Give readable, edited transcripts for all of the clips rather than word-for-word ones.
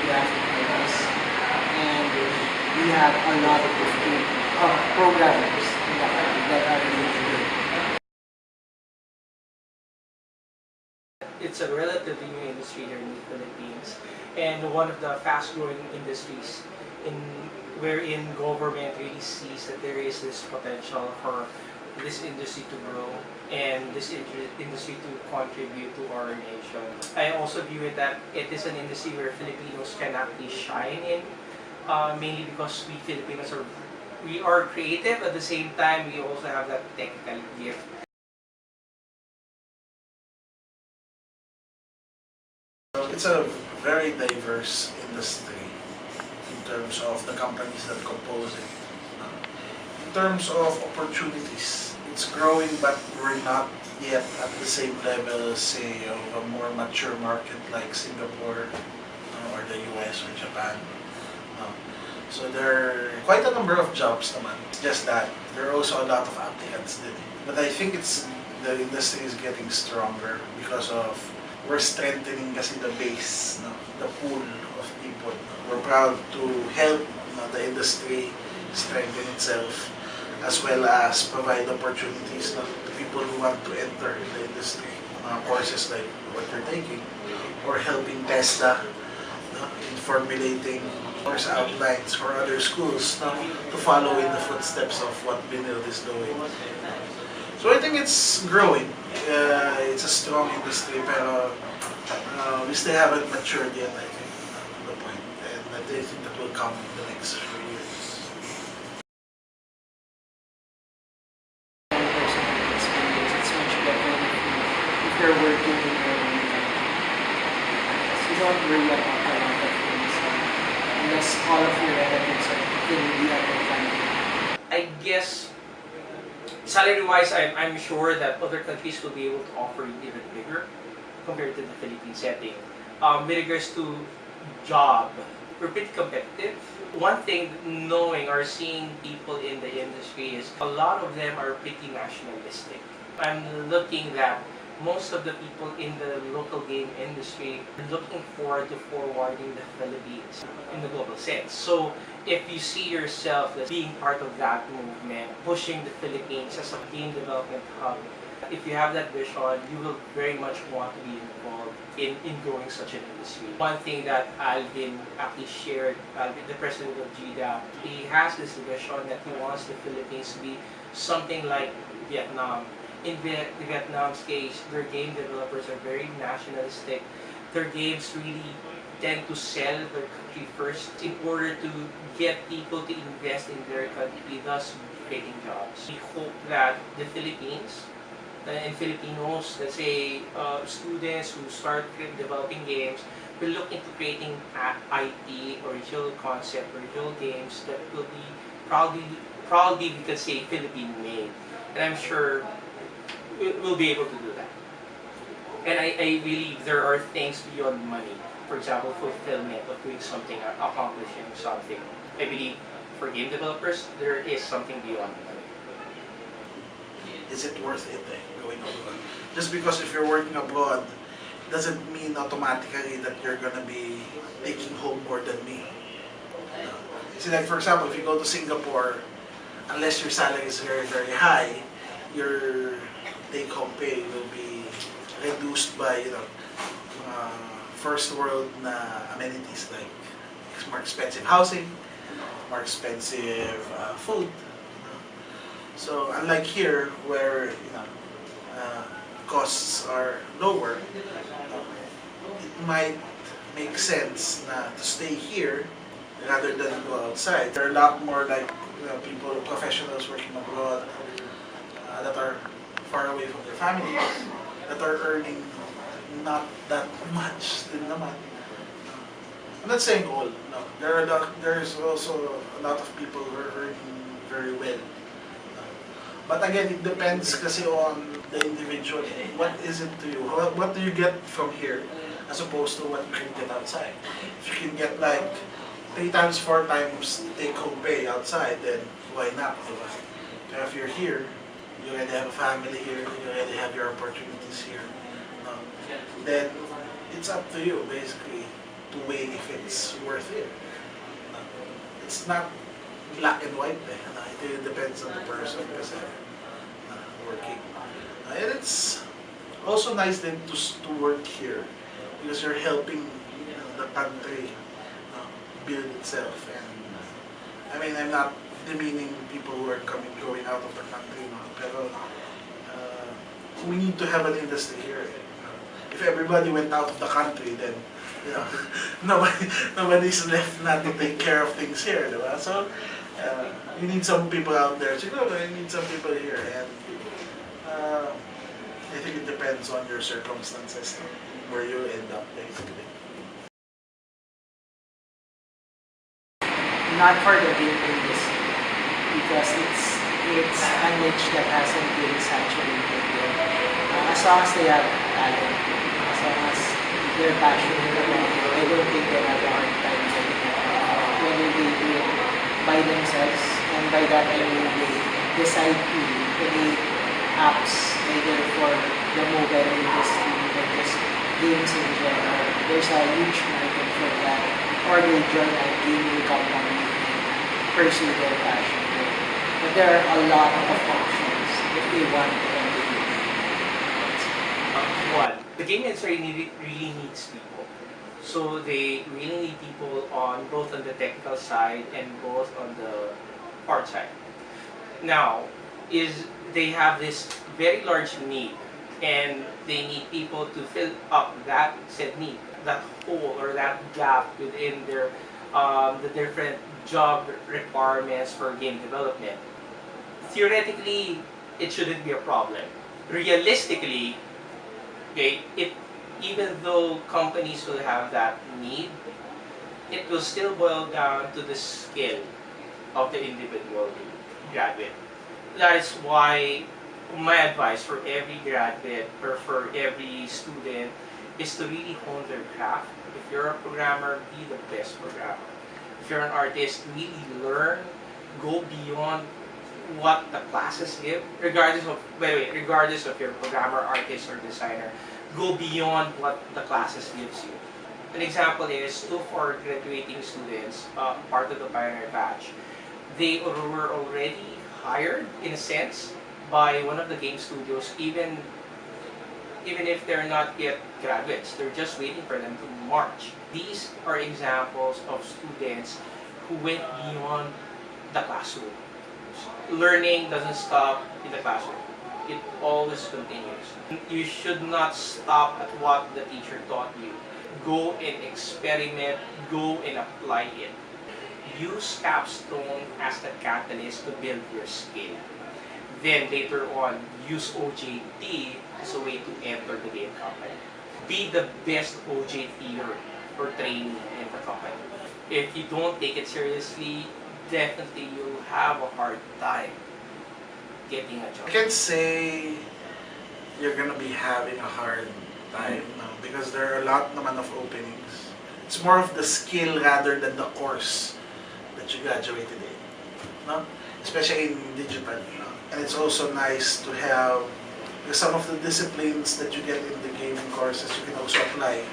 graphic designs, and we have a lot of programmers that are really good. It's a relatively new industry here in the Philippines, and one of the fast-growing industries wherein government really sees that there is this potential for this industry to grow and this industry to contribute to our nation. I also view it that it is an industry where Filipinos can actually shine in, mainly because we Filipinos are creative. At the same time, we also have that technical gift. It's a very diverse industry in terms of the companies that compose it. In terms of opportunities, it's growing, but we're not yet at the same level, say, of a more mature market like Singapore or the US or Japan. So there are quite a number of jobs naman. It's just that there are also a lot of applicants din. But I think the industry is getting stronger because of we're strengthening kasi the base, no? The pool of people. We're proud to help the industry strengthen itself, as well as provide opportunities to people who want to enter the industry. Courses like what you're taking, or helping TESDA in formulating course outlines for other schools to follow in the footsteps of what Binil is doing. So I think it's growing. It's a strong industry, pero we still haven't matured yet, I think, to the point. And I think that will come in the next few years. It's much better if you're working you don't worry about a lot of things unless all of your relatives are in the other family. I guess salary-wise, I'm sure that other countries will be able to offer even bigger compared to the Philippine setting. With regards to job, we're pretty competitive. One thing, knowing or seeing people in the industry is a lot of them are pretty nationalistic. I'm looking that most of the people in the local game industry are looking forward to forwarding the Philippines in the global sense. So if you see yourself as being part of that movement, pushing the Philippines as a game development hub, if you have that vision, you will very much want to be involved in growing such an industry. One thing that Alvin actually shared, Alvin, the president of GDA, he has this vision that he wants the Philippines to be something like Vietnam. In Vietnam's case, their game developers are very nationalistic. Their games really tend to sell their country first in order to get people to invest in their country, thus creating jobs. We hope that the Philippines and Filipinos, let's say students who start developing games, will look into creating IP, original concept, original games that will be proudly we can say Philippine made. And I'm sure we'll be able to do that. And I believe there are things beyond money. For example, fulfillment of doing something, accomplishing something. I believe for game developers, there is something beyond money. Is it worth it going abroad? Just because if you're working abroad, doesn't mean automatically that you're gonna be taking home more than me. See, like for example, if you go to Singapore, unless your salary is very, very high, your take-home pay will be reduced by, first world amenities like more expensive housing, more expensive food. So unlike here, where costs are lower, it might make sense to stay here rather than go outside. There are a lot more like people, professionals working abroad that are far away from their families, that are earning not that much din naman. I'm not saying all. No, there's also a lot of people who are earning very well. But again, it depends kasi on the individual. What is it to you? What do you get from here as opposed to what you can get outside? If you can get like 3 times, 4 times take-home pay outside, then why not? Diba? So if you're here, you already have a family here, you already have your opportunities here. Then it's up to you, basically. to weigh if it's worth it. It's not black and white. It really depends on the person kasi working. And it's also nice then to work here because you're helping the country build itself. And I mean, I'm not demeaning people who are going out of the country, pero we need to have an industry here. If everybody went out of the country, then nobody's left not to take care of things here, diba? So you need some people out there. You need some people here, and I think it depends on your circumstances where you end up basically. Not for the game industry, because it's a niche that hasn't been saturated yet. As long as they have talent, as long as they're passionate about it, I don't think they have a hard time when they do it by themselves. And by that I mean they decide to create apps either for the mobile industry or just games in general. There's a huge market for that. Or they join a gaming company and pursue their passion. But there are a lot of options if they want to continue. One, the game industry really needs people. So they really need people both on the technical side and both on the art side. Now, they have this very large need, and they need people to fill up that said need, that hole or that gap within their the different job requirements for game development. Theoretically, it shouldn't be a problem. Realistically, okay, even though companies will have that need, it will still boil down to the skill of the individual graduate. That is why my advice for every graduate or for every student is to really hone their craft. If you're a programmer, be the best programmer. If you're an artist, really learn, go beyond what the classes give, regardless of, by the way, regardless of you're a programmer, artist, or designer, go beyond what the classes gives you. An example is two of our graduating students, part of the Pioneer batch, they were already hired, in a sense, by one of the game studios, even if they're not yet graduates. They're just waiting for them to march. These are examples of students who went beyond the classroom. Learning doesn't stop in the classroom. It always continues. You should not stop at what the teacher taught you. Go and experiment, go and apply it. Use capstone as the catalyst to build your skill. Then later on, use OJT as a way to enter the game company. Be the best OJTer or trainee in the company. If you don't take it seriously, definitely you'll have a hard time getting a job. I can say you're gonna be having a hard time now because there are a lot naman of openings. It's more of the skill rather than the course that you graduated in, no? Especially in digital. No? And it's also nice to have some of the disciplines that you get in the gaming courses you can also apply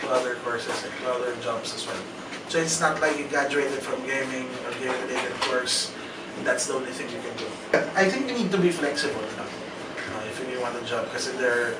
to other courses and to other jobs as well. So it's not like you graduated from gaming or gaming-related course and that's the only thing you can do. I think you need to be flexible if you really want a job because there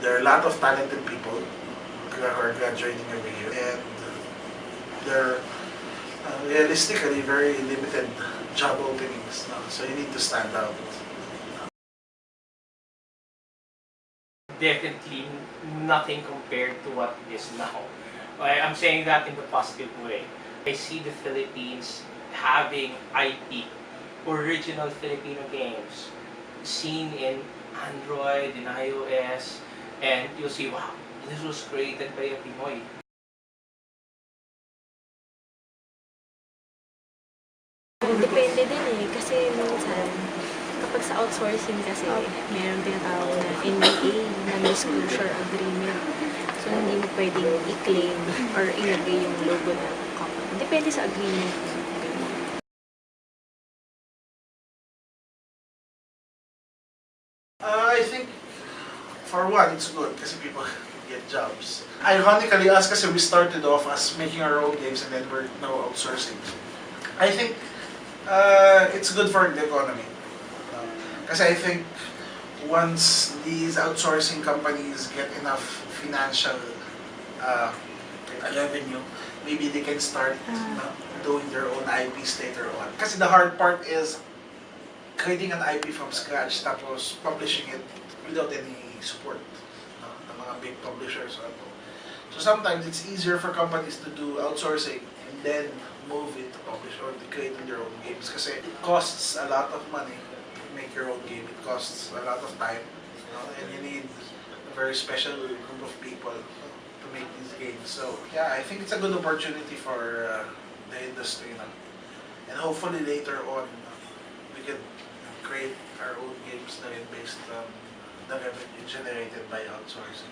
are a lot of talented people who are graduating every year and there are realistically very limited job openings. So you need to stand out. Definitely nothing compared to what it is now. I'm saying that in the positive way. I see the Philippines having IP, original Filipino games, seen in Android, in iOS, and you'll see, wow, this was created by a Pinoy. Depende din kasi minsan kapag sa outsourcing kasi meron tinatawag na NDA, non-disclosure agreement. So hindi mo pwedeng i-claim or ilagay yung logo ng company. Depende sa agreement. I think for one, it's good kasi get jobs. Ironically, us kasi we started off as making our own games and then we're now outsourcing. I think it's good for the economy. Kasi I think once these outsourcing companies get enough financial revenue, maybe they can start doing their own IPs later on. Kasi the hard part is creating an IP from scratch tapos publishing it without any support ng mga big publishers. So sometimes it's easier for companies to do outsourcing and then move it to publish or to create their own games kasi it costs a lot of money to make your own game. It costs a lot of time, and you need a very special group of people to make these games. So yeah, I think it's a good opportunity for the industry now. And hopefully later on we can create our own games na rin based on the revenue generated by outsourcing.